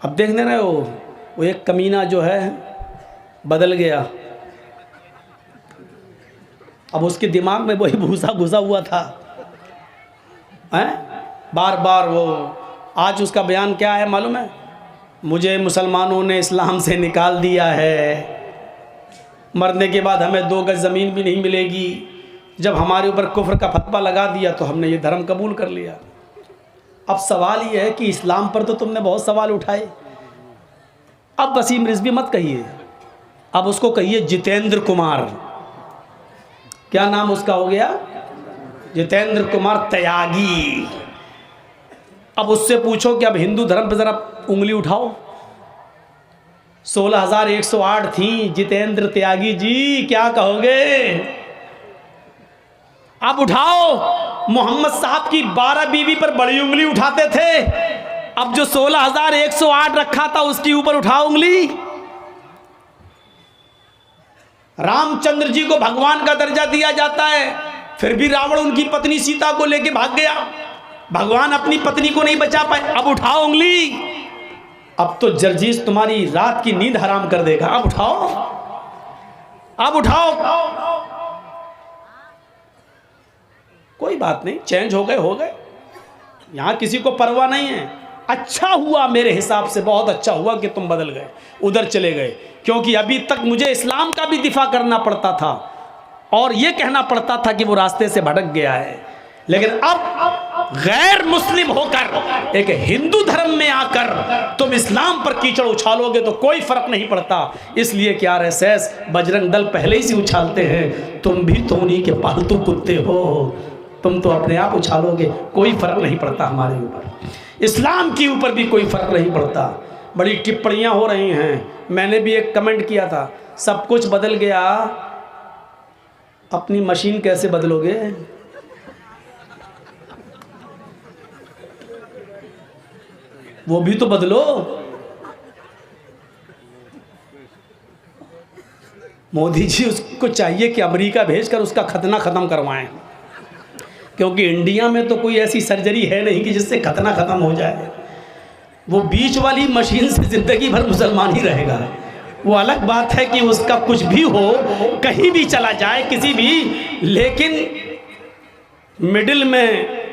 अब देखने रहे हो वो एक कमीना जो है बदल गया, अब उसके दिमाग में वही भूसा घुसा हुआ था हैं, बार बार वो। आज उसका बयान क्या है मालूम है? मुझे मुसलमानों ने इस्लाम से निकाल दिया है, मरने के बाद हमें 2 गज ज़मीन भी नहीं मिलेगी। जब हमारे ऊपर कुफ्र का फतवा लगा दिया तो हमने ये धर्म कबूल कर लिया। अब सवाल ये है कि इस्लाम पर तो तुमने बहुत सवाल उठाए, अब वसीम रिजवी मत कहिए, अब उसको कहिए जितेंद्र कुमार। क्या नाम उसका हो गया? जितेंद्र कुमार त्यागी। अब उससे पूछो कि अब हिंदू धर्म पर ज़रा उंगली उठाओ। 16,108 थी। जितेंद्र त्यागी जी क्या कहोगे? अब उठाओ। मोहम्मद साहब की 12 बीवी पर बड़ी उंगली उठाते थे, अब जो 16,108 रखा था उसके ऊपर उठाओ उंगली। रामचंद्र जी को भगवान का दर्जा दिया जाता है, फिर भी रावण उनकी पत्नी सीता को लेके भाग गया, भगवान अपनी पत्नी को नहीं बचा पाए, अब उठाओ उंगली। अब तो जर्जीस तुम्हारी रात की नींद हराम कर देगा, अब उठाओ, अब उठाओ। कोई बात नहीं, चेंज हो गए, यहां किसी को परवाह नहीं है। अच्छा हुआ मेरे हिसाब से, बहुत अच्छा हुआ कि तुम बदल गए, उधर चले गए, क्योंकि अभी तक मुझे इस्लाम का भी दिफा करना पड़ता था और यह कहना पड़ता था कि वो रास्ते से भटक गया है। लेकिन अब गैर मुस्लिम होकर एक हिंदू धर्म में आकर तुम इस्लाम पर कीचड़ उछालोगे तो कोई फर्क नहीं पड़ता। इसलिए कि आरएसएस बजरंग दल पहले ही से उछालते हैं, तुम भी तो उन्हीं के पालतू कुत्ते हो, तुम तो अपने आप उछालोगे, कोई फर्क नहीं पड़ता हमारे ऊपर, इस्लाम के ऊपर भी कोई फर्क नहीं पड़ता। बड़ी टिप्पणियां हो रही हैं, मैंने भी एक कमेंट किया था, सब कुछ बदल गया, अपनी मशीन कैसे बदलोगे? वो भी तो बदलो। मोदी जी उसको चाहिए कि अमेरिका भेजकर उसका खतना ख़त्म करवाएं, क्योंकि इंडिया में तो कोई ऐसी सर्जरी है नहीं कि जिससे खतना ख़त्म हो जाए। वो बीच वाली मशीन से ज़िंदगी भर मुसलमान ही रहेगा। वो अलग बात है कि उसका कुछ भी हो, कहीं भी चला जाए किसी भी, लेकिन मिडिल में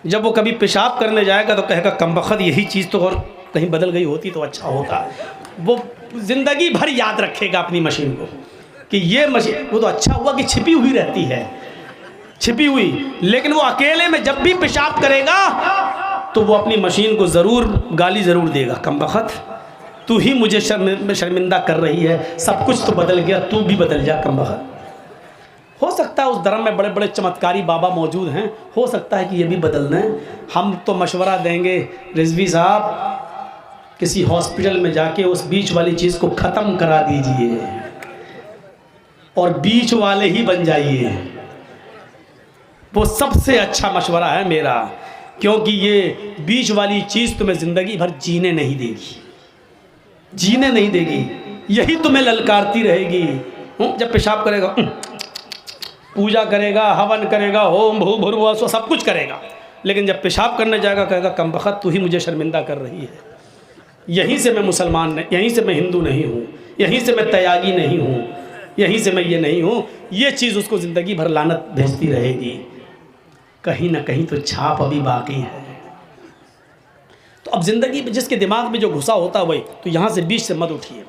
जब वो कभी पेशाब करने जाएगा तो कहेगा कमबख्त यही चीज़ तो और कहीं बदल गई होती तो अच्छा होता। वो ज़िंदगी भर याद रखेगा अपनी मशीन को कि ये मशीन, वो तो अच्छा हुआ कि छिपी हुई रहती है, छिपी हुई, लेकिन वो अकेले में जब भी पेशाब करेगा तो वो अपनी मशीन को ज़रूर गाली ज़रूर देगा, कमबख्त तू ही मुझे शर्मिंदा कर रही है, सब कुछ तो बदल गया, तू भी बदल जा कमबख्त। हो सकता है उस धर्म में बड़े बड़े चमत्कारी बाबा मौजूद हैं, हो सकता है कि ये भी बदल दें। हम तो मशवरा देंगे रिजवी साहब, किसी हॉस्पिटल में जाके उस बीच वाली चीज़ को ख़त्म करा दीजिए और बीच वाले ही बन जाइए, वो सबसे अच्छा मशवरा है मेरा, क्योंकि ये बीच वाली चीज़ तुम्हें ज़िंदगी भर जीने नहीं देगी, जीने नहीं देगी, यही तुम्हें ललकारती रहेगी। जब पेशाब करेगा, पूजा करेगा, हवन करेगा, होम भू भुर्वा सब कुछ करेगा, लेकिन जब पेशाब करने जाएगा कहेगा कमबख्त तू ही मुझे शर्मिंदा कर रही है। यहीं से मैं मुसलमान नहीं, यहीं से मैं हिंदू नहीं हूँ, यहीं से मैं त्यागी नहीं हूँ, यहीं से मैं ये नहीं हूँ। ये चीज़ उसको ज़िंदगी भर लानत भेजती रहेगी, कहीं ना कहीं तो छाप अभी बाकी है। तो अब ज़िंदगी में जिसके दिमाग में जो घुसा होता है वही, तो यहाँ से बीच से मत उठिए।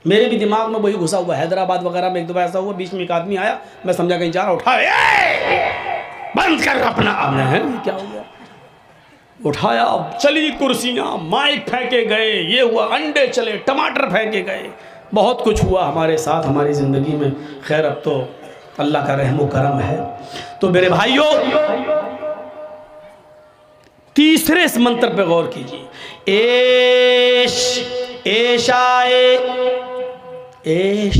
मेरे भी दिमाग में वही घुसा हुआ, हैदराबाद वगैरह में एक दो बार ऐसा हुआ, बीच में एक आदमी आया, मैं समझा कहीं जा रहा, उठाया, बंद कर अपना, है क्या हो गया, उठाया, चली कुर्सियाँ, माइक फेंके गए, ये हुआ, अंडे चले, टमाटर फेंके गए, बहुत कुछ हुआ हमारे साथ हमारी ज़िंदगी में। खैर अब तो अल्लाह का रहम व करम है। तो मेरे भाइयों, तीसरे इस मंत्र पे गौर कीजिए, ऐशाए, ऐश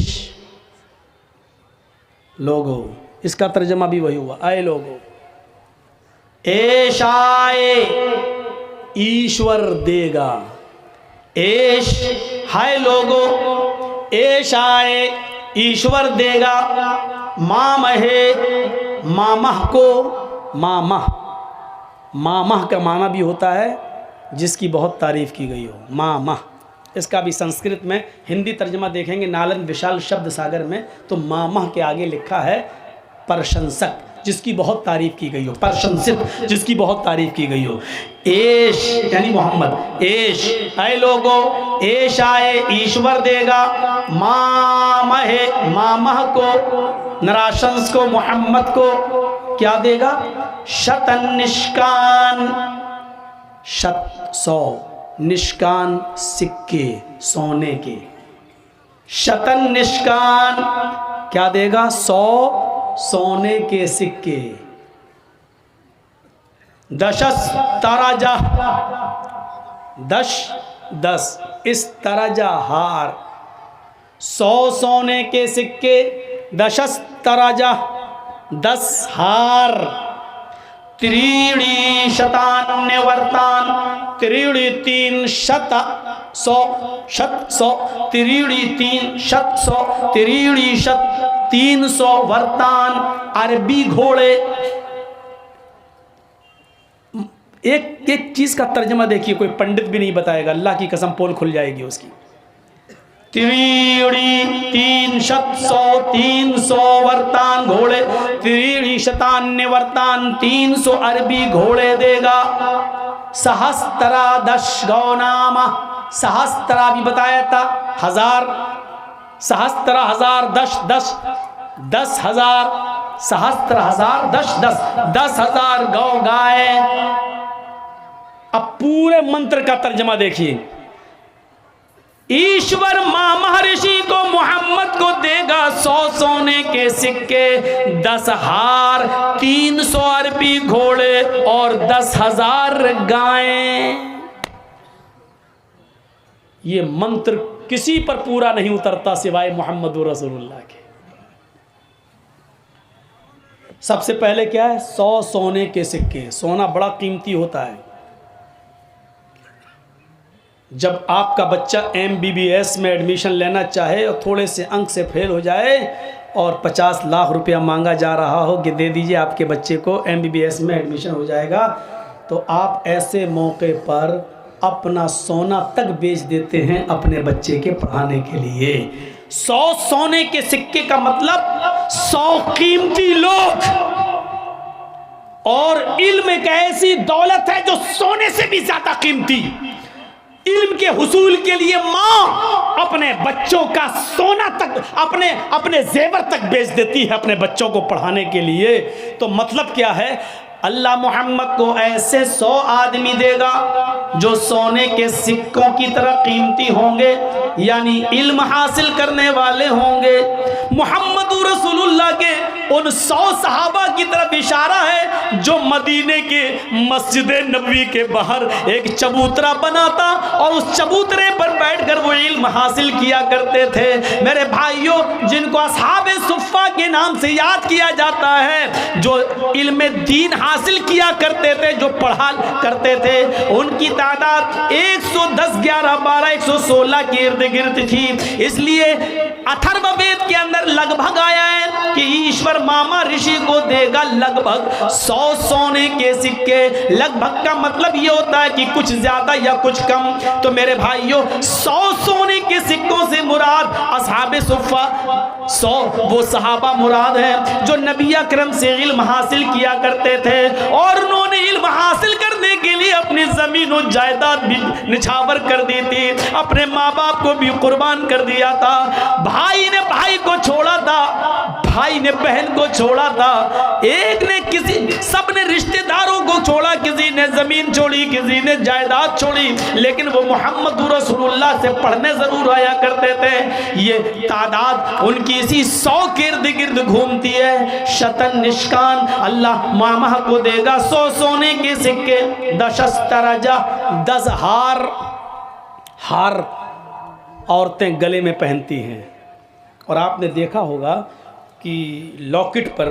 लोगो, इसका तर्जमा भी वही हुआ, आए लोगो, ऐशाए ईश्वर देगा, ऐश हाय लोगो, ऐशाए ईश्वर देगा, मामहे मामह को, मामह, मामह का माना भी होता है जिसकी बहुत तारीफ़ की गई हो। मामा, इसका भी संस्कृत में हिंदी तर्जमा देखेंगे नालंद विशाल शब्द सागर में, तो मामा के आगे लिखा है प्रशंसक, जिसकी बहुत तारीफ़ की गई हो, प्रशंसित, जिसकी बहुत तारीफ़ की गई हो। एश यानी मोहम्मद, एश ऐ लोगो, एश आए ईश्वर देगा, मामहे मामह को, नराशंस को, मोहम्मद को क्या देगा? शतन निष्कान, शत 100, निष्कान सिक्के सोने के, शतन निष्कान क्या देगा? 100 सोने के सिक्के। दशस तराजा, 10 इस तराजा हार, 100 सोने के सिक्के, दशस तराजा 10 हार, त्रीणी शतान्य वर्तान, त्रीणी 3 शत 100, शत 100, त्रीणी 3 शत 100, त्रीणी शत 300 वर्तान, अरबी घोड़े। एक एक चीज का तर्जमा देखिए, कोई पंडित भी नहीं बताएगा, अल्लाह की कसम पोल खुल जाएगी उसकी। त्रीणी 3 शत 100, 300 वर्तान घोड़े, त्रीणी शतान्य वर्तान 300 अरबी घोड़े देगा। सहस्त्रा 10 गौनामा, सहस्त्रा भी बताया था 1000, सहस्त्र 1000 10 हजार, सहस्त्र 1000 10,000 गौ गाय। अब पूरे मंत्र का तर्जमा देखिए, ईश्वर मां महर्षि को मोहम्मद को देगा 100 सोने के सिक्के, 10 हार, 300 अरबी घोड़े और 10,000 गायें। ये मंत्र किसी पर पूरा नहीं उतरता सिवाय मोहम्मद रसूलुल्लाह के। सबसे पहले क्या है? 100 सोने के सिक्के। सोना बड़ा कीमती होता है। जब आपका बच्चा MBBS में एडमिशन लेना चाहे और थोड़े से अंक से फेल हो जाए और 50 लाख रुपया मांगा जा रहा हो कि दे दीजिए आपके बच्चे को MBBS में एडमिशन हो जाएगा, तो आप ऐसे मौके पर अपना सोना तक बेच देते हैं अपने बच्चे के पढ़ाने के लिए। 100 सोने के सिक्के का मतलब 100 कीमती लोग। और इल्म एक ऐसी दौलत है जो सोने से भी ज्यादा कीमती। इल्म के हुसूल के लिए माँ अपने बच्चों का सोना तक, अपने जेवर तक बेच देती है अपने बच्चों को पढ़ाने के लिए। तो मतलब क्या है? अल्लाह मोहम्मद को ऐसे 100 आदमी देगा जो सोने के सिक्कों की तरह कीमती होंगे, यानी इल्म हासिल करने वाले होंगे। मोहम्मद रसूलुल्लाह के उन 100 सहाबा की तरफ इशारा है जो मदीने के मस्जिद नबवी के बाहर एक चबूतरा बनाता और उस चबूतरे पर बैठकर वो इल्म हासिल किया करते थे। मेरे भाइयों, जिनको अस्हाबे सुफ़्फ़ा के नाम से याद किया जाता है, जो इल्म दीन हासिल किया करते थे, जो पढ़ा करते थे, उनकी तादाद 110, 11, 12, 116 के इर्द गिर्द थी। इसलिए अथर्ववेद के अंदर लगभग आया है कि ईश्वर मामा ऋषि को देगा लगभग 100 सोने के सिक्के। लगभग का मतलब ये होता है कि कुछ ज्यादा या कुछ कम। तो मेरे भाइयों, 100 सोने के सिक्कों से मुराद अस्हाबे सुफ़्फ़ा, 100 वो सहाबा मुराद हैं जो नबी अकरम से इल्म हासिल किया करते थे और उन्होंने इल्म हासिल करने के लिए अपनी जमीन और जायदाद भी निछावर कर दी थी, अपने माँ बाप को भी कुर्बान कर दिया था, भाई ने भाई को छोड़ा था, भाई ने बहन को छोड़ा था, एक ने किसी, सब ने रिश्तेदारों को छोड़ा, किसी ने जमीन छोड़ी, किसी ने जायदाद छोड़ी, लेकिन वो मोहम्मद रसूलुल्लाह से पढ़ने जरूर आया करते थे। ये तादाद उनकी इसी 100 के इर्द गिर्द घूमती है। शतन निष्कान अल्लाह मामा को देगा 100 सोने के सिक्के, 10 हार। हार औरतें गले में पहनती हैं और आपने देखा होगा कि लॉकेट पर,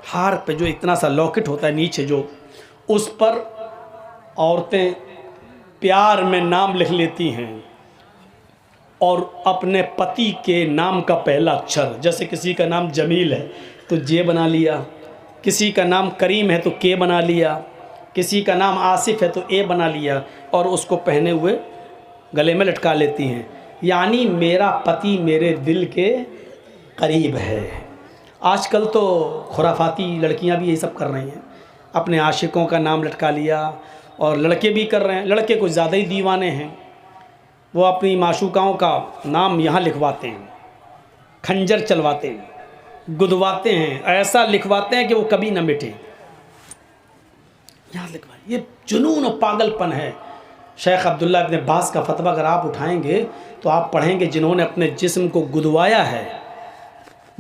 हार पे जो इतना सा लॉकेट होता है नीचे, जो उस पर औरतें प्यार में नाम लिख लेती हैं और अपने पति के नाम का पहला अक्षर, जैसे किसी का नाम जमील है तो जे बना लिया, किसी का नाम करीम है तो के बना लिया, किसी का नाम आसिफ है तो ए बना लिया और उसको पहने हुए गले में लटका लेती हैं, यानी मेरा पति मेरे दिल के करीब है। आजकल तो खुराफाती लड़कियां भी यही सब कर रही हैं, अपने आशिकों का नाम लटका लिया, और लड़के भी कर रहे हैं। लड़के कुछ ज़्यादा ही दीवाने हैं, वो अपनी माशूकाओं का नाम यहाँ लिखवाते हैं, खंजर चलवाते हैं, गुदवाते हैं, ऐसा लिखवाते हैं कि वो कभी ना मिटे, यहाँ लिखवा। ये जुनून और पागलपन है। शेख अब्दुल्ला इब्न बास का फतवा अगर आप उठाएंगे तो आप पढ़ेंगे जिन्होंने अपने जिस्म को गुदवाया है,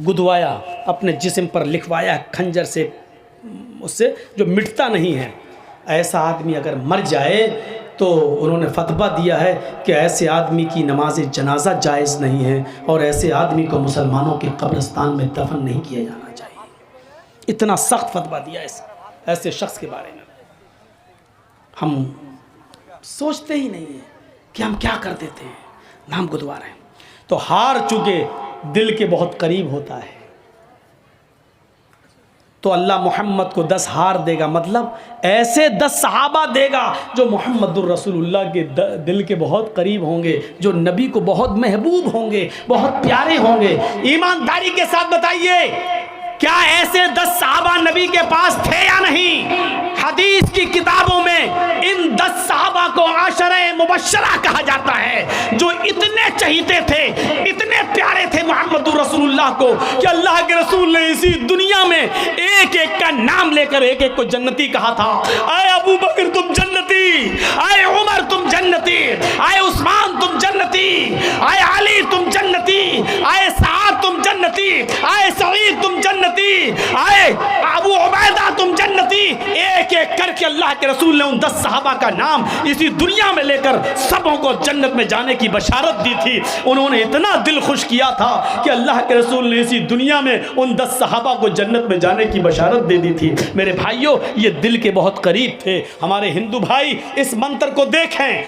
गुदवाया, अपने जिस्म पर लिखवाया है खंजर से, उससे जो मिटता नहीं है, ऐसा आदमी अगर मर जाए तो उन्होंने फतवा दिया है कि ऐसे आदमी की नमाज जनाजा जायज़ नहीं है और ऐसे आदमी को मुसलमानों के कब्रिस्तान में दफन नहीं किया जाना चाहिए। इतना सख्त फतवा दिया ऐसे शख्स के बारे में। हम सोचते ही नहीं है कि हम क्या कर देते हैं, नाम गुदवा रहे हैं। तो हार चुके दिल के बहुत करीब होता है, तो अल्लाह मोहम्मद को 10 हार देगा, मतलब ऐसे 10 सहाबा देगा जो मोहम्मदुर रसूलुल्लाह के दिल के बहुत करीब होंगे, जो नबी को बहुत महबूब होंगे, बहुत प्यारे होंगे। ईमानदारी के साथ बताइए, क्या ऐसे 10 सहाबा नबी के पास थे या नहीं? हदीस की किताबों में इन 10 सहाबा को आशरे मुबश्शरा कहा जाता है, जो इतने चहीते थे, इतने प्यारे थे मोहम्मदुर रसूलुल्लाह को कि अल्लाह के रसूल ने इसी दुनिया में एक एक का नाम लेकर एक एक को जन्नती कहा था। आए अबू बकर तुम जन्नती, आए उमर तुम जन्नती, आए उस्मान तुम जन्नती, आए अली तुम जन्नती, आए साद तुम जन्नती, आए सईद तुम जन्नती, आए अबू उबैदा तुम जन्नती। एक एक करके अल्लाह के रसूल ने उन 10 सहाबा का नाम इसी दुनिया में लेकर सबों को जन्नत में जाने की बशारत दी थी। उन्होंने इतना दिल खुश किया था कि अल्लाह के रसूल ने इसी दुनिया में उन 10 सहाबा को जन्नत में जाने की बशारत दे दी थी। मेरे भाइयों, ये दिल के बहुत करीब थे। हमारे हिंदू भाई इस मंत्र को देखें।